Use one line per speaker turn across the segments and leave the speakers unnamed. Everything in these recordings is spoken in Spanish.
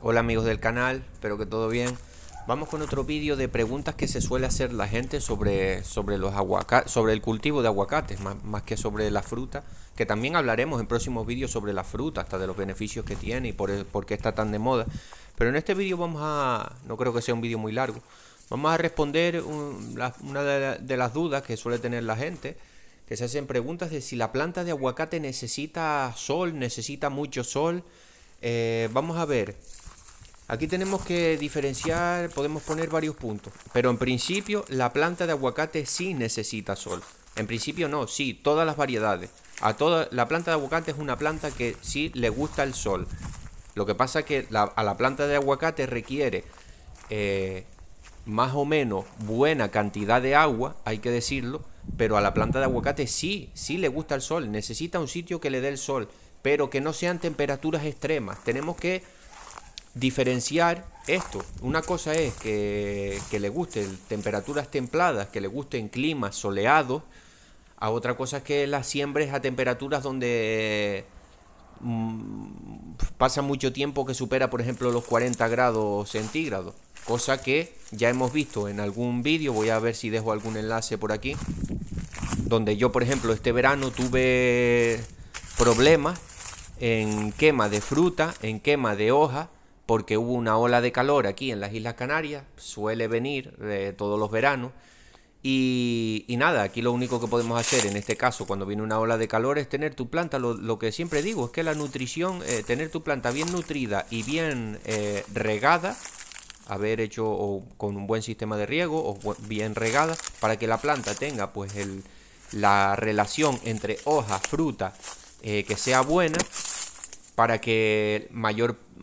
Hola amigos del canal, espero que todo bien. Vamos con otro vídeo de preguntas que se suele hacer la gente sobre los sobre el cultivo de aguacates, más que sobre la fruta, que también hablaremos en próximos vídeos sobre la fruta, hasta de los beneficios que tiene y por qué está tan de moda. Pero en este vídeo no creo que sea un vídeo muy largo, vamos a responder una de las dudas que suele tener la gente, que se hacen preguntas de si la planta de aguacate necesita sol, necesita mucho sol. Vamos a ver. Aquí tenemos que diferenciar, podemos poner varios puntos, pero en principio la planta de aguacate sí necesita sol. En principio no, sí, todas las variedades. La planta de aguacate es una planta que sí le gusta el sol. Lo que pasa es que a la planta de aguacate requiere más o menos buena cantidad de agua, hay que decirlo, pero a la planta de aguacate sí le gusta el sol, necesita un sitio que le dé el sol, pero que no sean temperaturas extremas. Tenemos que diferenciar esto. Una cosa es que le gusten temperaturas templadas, que le gusten climas soleados. A otra cosa es que las siembres a temperaturas donde pasa mucho tiempo, que supera por ejemplo los 40 grados centígrados. Cosa que ya hemos visto en algún vídeo, voy a ver si dejo algún enlace por aquí, donde yo por ejemplo este verano tuve problemas en quema de fruta, en quema de hoja, porque hubo una ola de calor aquí en las Islas Canarias, suele venir todos los veranos, y nada, aquí lo único que podemos hacer en este caso cuando viene una ola de calor es tener tu planta, lo que siempre digo es que la nutrición, tener tu planta bien nutrida y bien regada, haber hecho con un buen sistema de riego o bien regada, para que la planta tenga pues la relación entre hoja, fruta, que sea buena, para que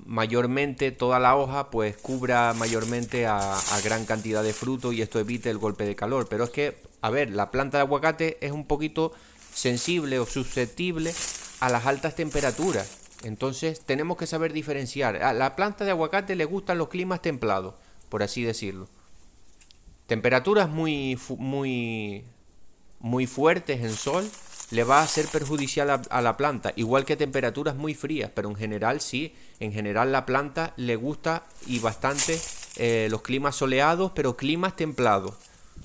mayormente toda la hoja pues cubra mayormente a gran cantidad de fruto y esto evite el golpe de calor. Pero es que, a ver, la planta de aguacate es un poquito sensible o susceptible a las altas temperaturas. Entonces tenemos que saber diferenciar. A la planta de aguacate le gustan los climas templados, por así decirlo. Temperaturas muy fuertes en sol le va a ser perjudicial a la planta, igual que temperaturas muy frías, pero en general sí, en general la planta le gusta y bastante los climas soleados, pero climas templados.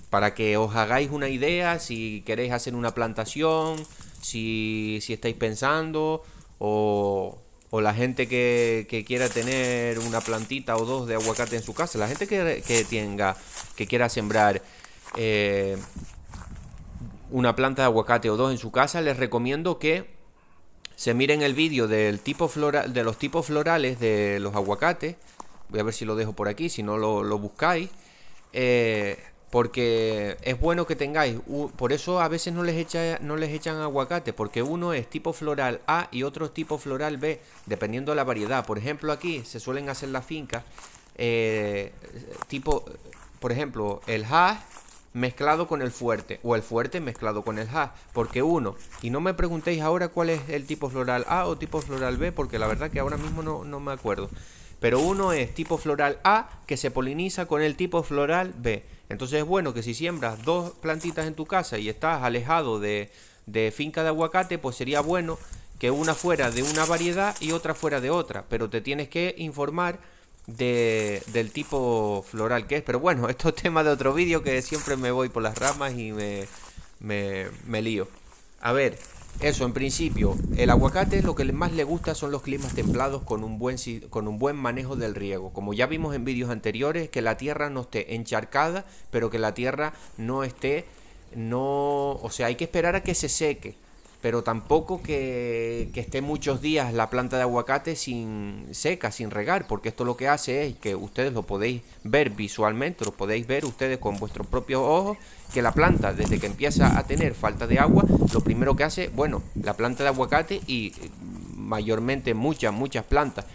Para que os hagáis una idea, si queréis hacer una plantación, si estáis pensando, o la gente que quiera tener una plantita o dos de aguacate en su casa, la gente que quiera sembrar una planta de aguacate o dos en su casa, les recomiendo que se miren el vídeo del tipo floral, de los tipos florales de los aguacates. Voy a ver si lo dejo por aquí, si no lo buscáis. Porque es bueno que tengáis, por eso a veces no les echan aguacate, porque uno es tipo floral A y otro es tipo floral B, dependiendo de la variedad. Por ejemplo, aquí se suelen hacer las fincas tipo, por ejemplo, el Hass mezclado con el fuerte, o el fuerte mezclado con el Hass, porque y no me preguntéis ahora cuál es el tipo floral A o tipo floral B, porque la verdad que ahora mismo no me acuerdo, pero uno es tipo floral A que se poliniza con el tipo floral B. Entonces es bueno que si siembras dos plantitas en tu casa y estás alejado de finca de aguacate, pues sería bueno que una fuera de una variedad y otra fuera de otra, pero te tienes que informar del tipo floral que es. Pero bueno, esto es tema de otro vídeo, que siempre me voy por las ramas y me lío. A ver, eso en principio, el aguacate lo que más le gusta son los climas templados con un buen manejo del riego. Como ya vimos en vídeos anteriores, que la tierra no esté encharcada, pero que la tierra no esté, o sea, hay que esperar a que se seque, pero tampoco que esté muchos días la planta de aguacate sin seca, sin regar, porque esto lo que hace es que ustedes lo podéis ver visualmente, lo podéis ver ustedes con vuestros propios ojos, que la planta desde que empieza a tener falta de agua, lo primero que hace, bueno, la planta de aguacate y mayormente muchas plantas,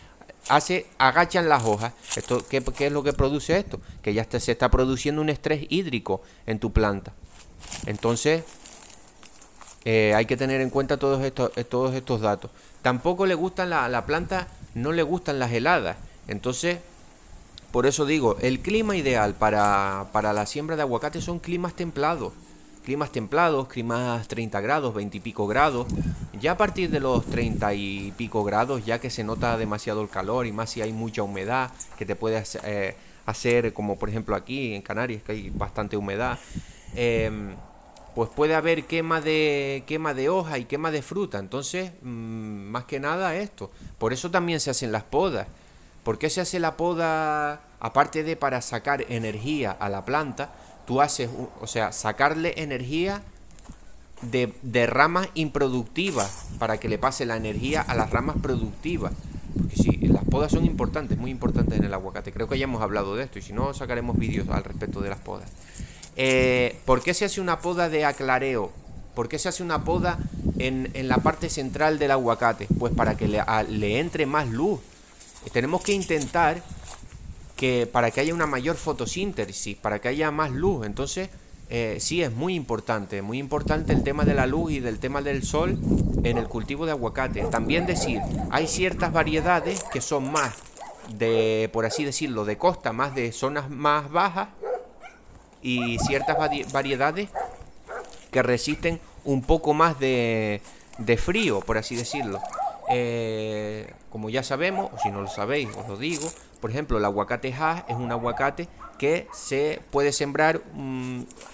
agachan las hojas. ¿Qué es lo que produce esto? Que ya se está produciendo un estrés hídrico en tu planta. Entonces hay que tener en cuenta todos estos datos. Tampoco le gustan la planta, no le gustan las heladas. Entonces, por eso digo, el clima ideal para la siembra de aguacate son climas templados. climas templados, climas 30 grados, 20 y pico grados. Ya a partir de los 30 y pico grados, ya que se nota demasiado el calor y más si hay mucha humedad, que te puede hacer, como por ejemplo aquí en Canarias, que hay bastante humedad, pues puede haber quema de hoja y quema de fruta. Entonces, más que nada esto. Por eso también se hacen las podas. ¿Por qué se hace la poda? Aparte de para sacar energía a la planta, tú haces, o sea, sacarle energía de ramas improductivas para que le pase la energía a las ramas productivas. Porque sí, las podas son importantes, muy importantes en el aguacate. Creo que ya hemos hablado de esto y si no, sacaremos vídeos al respecto de las podas. ¿Por qué se hace una poda de aclareo? ¿Por qué se hace una poda en la parte central del aguacate? Pues para que le entre más luz. Tenemos que intentar que para que haya una mayor fotosíntesis, para que haya más luz. Entonces, sí, es muy importante el tema de la luz y del tema del sol en el cultivo de aguacate. También decir, hay ciertas variedades que son más de, por así decirlo, de costa, más de zonas más bajas, y ciertas variedades que resisten un poco más de frío, por así decirlo. Como ya sabemos, o si no lo sabéis, os lo digo, por ejemplo, el aguacate Hass es un aguacate que se puede sembrar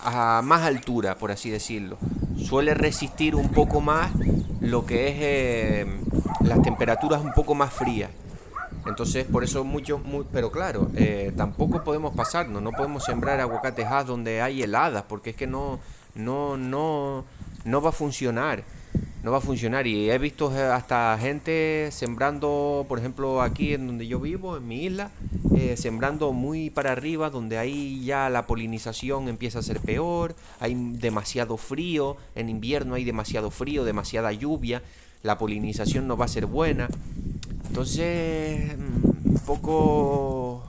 a más altura, por así decirlo. Suele resistir un poco más lo que es las temperaturas un poco más frías. Entonces, por eso pero claro, tampoco podemos pasarnos, no podemos sembrar aguacates Hass donde hay heladas, porque es que no va a funcionar. No va a funcionar. Y he visto hasta gente sembrando, por ejemplo, aquí en donde yo vivo, en mi isla, sembrando muy para arriba, donde ahí ya la polinización empieza a ser peor, hay demasiado frío, en invierno hay demasiado frío, demasiada lluvia, la polinización no va a ser buena. Entonces, un poco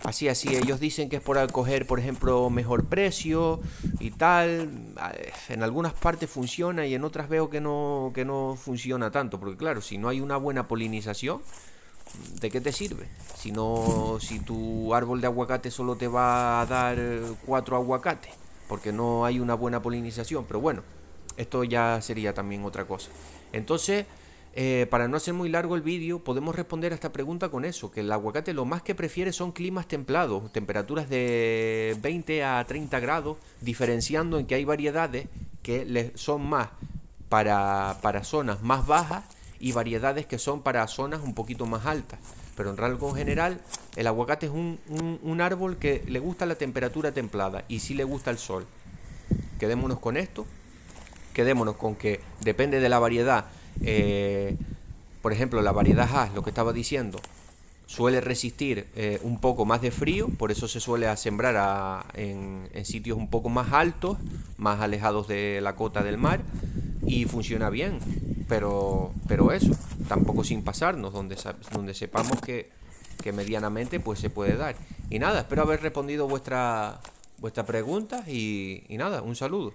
así, ellos dicen que es por coger, por ejemplo, mejor precio y tal. En algunas partes funciona y en otras veo que no funciona tanto, porque claro, si no hay una buena polinización, ¿de qué te sirve? Si tu árbol de aguacate solo te va a dar 4 aguacates, porque no hay una buena polinización. Pero bueno, esto ya sería también otra cosa. Entonces, para no hacer muy largo el vídeo, podemos responder a esta pregunta con eso, que el aguacate lo más que prefiere son climas templados, temperaturas de 20 a 30 grados, diferenciando en que hay variedades que son más para zonas más bajas y variedades que son para zonas un poquito más altas. Pero en rasgo general, el aguacate es un árbol que le gusta la temperatura templada y sí le gusta el sol. Quedémonos con esto, quedémonos con que depende de la variedad. Por ejemplo, la variedad Hass, lo que estaba diciendo, suele resistir un poco más de frío, por eso se suele sembrar en sitios un poco más altos, más alejados de la cota del mar, y funciona bien. Pero eso, tampoco sin pasarnos, donde sepamos que medianamente pues se puede dar. Y nada, espero haber respondido vuestra pregunta y nada, un saludo.